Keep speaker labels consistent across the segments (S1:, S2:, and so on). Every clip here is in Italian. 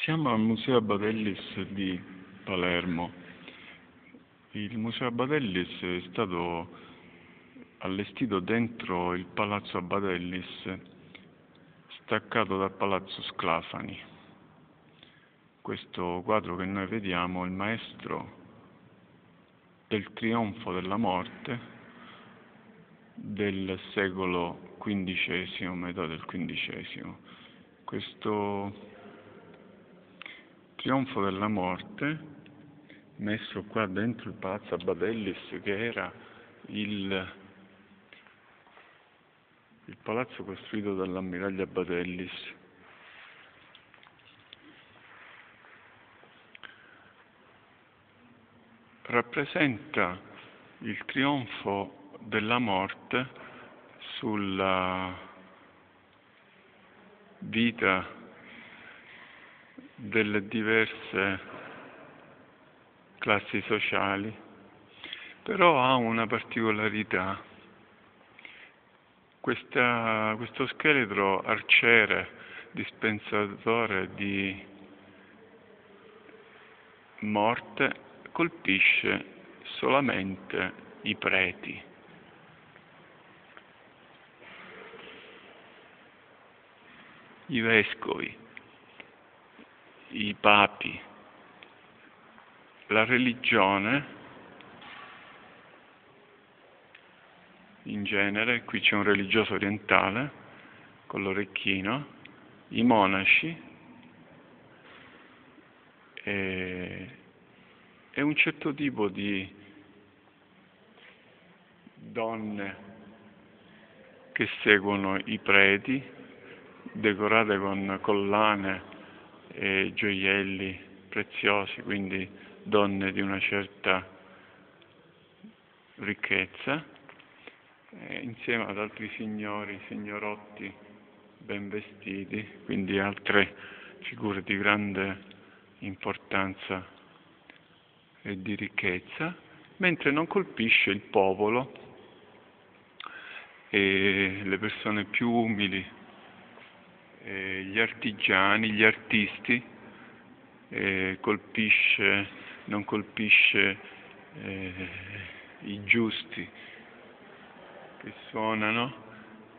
S1: Siamo al Museo Badellis di Palermo. Il Museo Badellis è stato allestito dentro il Palazzo Badellis, staccato dal Palazzo Sclafani. Questo quadro che noi vediamo è il maestro del trionfo della morte del secolo XV, metà del XV. Questo trionfo della morte messo qua dentro il Palazzo Badellis, che era il palazzo costruito dall'ammiraglia Badellis. Rappresenta il trionfo della morte sulla vita delle diverse classi sociali, però ha una particolarità. Questo scheletro arciere, dispensatore di morte, colpisce solamente i preti. I vescovi, i papi, la religione in genere. Qui c'è un religioso orientale con l'orecchino, i monaci e un certo tipo di donne che seguono i preti, decorate con collane e gioielli preziosi, quindi donne di una certa ricchezza, insieme ad altri signori, signorotti ben vestiti, quindi altre figure di grande importanza e di ricchezza, mentre non colpisce il popolo e le persone più umili, gli artigiani, gli artisti. Non colpisce i giusti che suonano,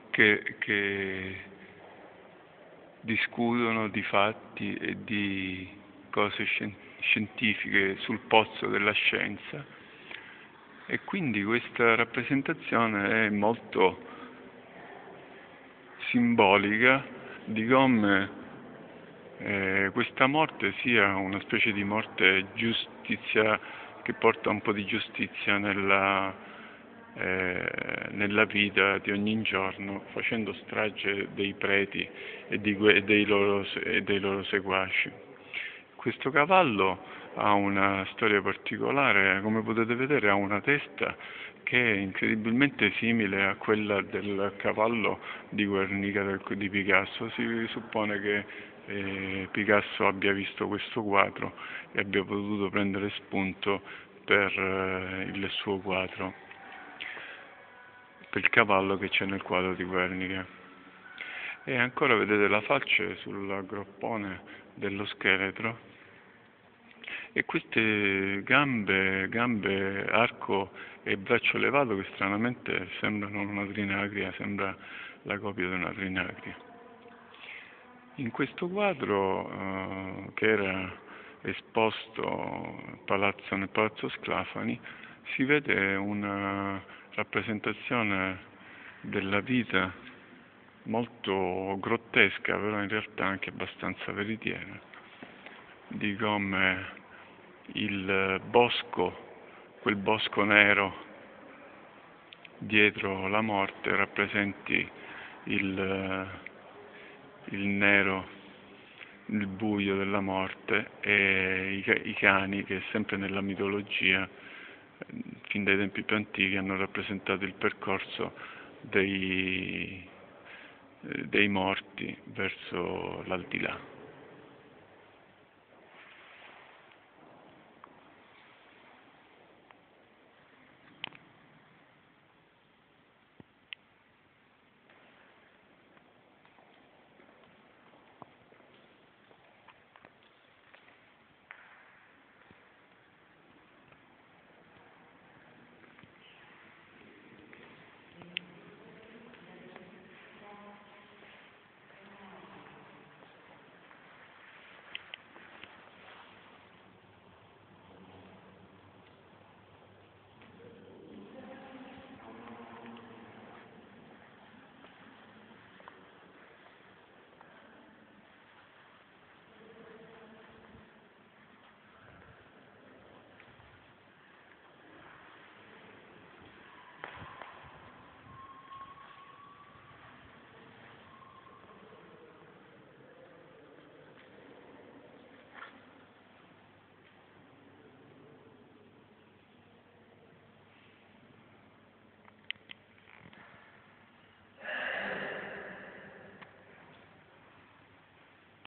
S1: che discutono di fatti e di cose scientifiche sul pozzo della scienza. E quindi questa rappresentazione è molto simbolica di come questa morte sia una specie di morte giustizia, che porta un po' di giustizia nella vita di ogni giorno, facendo strage dei preti e dei loro seguaci. Questo cavallo ha una storia particolare, come potete vedere ha una testa che è incredibilmente simile a quella del cavallo di Guernica di Picasso. Si suppone che Picasso abbia visto questo quadro e abbia potuto prendere spunto per il suo quadro, per il cavallo che c'è nel quadro di Guernica. E ancora vedete la falce sul groppone dello scheletro e queste gambe, arco e braccio levato che stranamente sembrano una trinacria, sembra la copia di una trinacria. In questo quadro che era esposto nel Palazzo Sclafani si vede una rappresentazione della vita molto grottesca, però in realtà anche abbastanza veritiera, di come il bosco, quel bosco nero dietro la morte, rappresenti il nero, il buio della morte, e i cani che sempre nella mitologia, fin dai tempi più antichi, hanno rappresentato il percorso dei morti verso l'aldilà.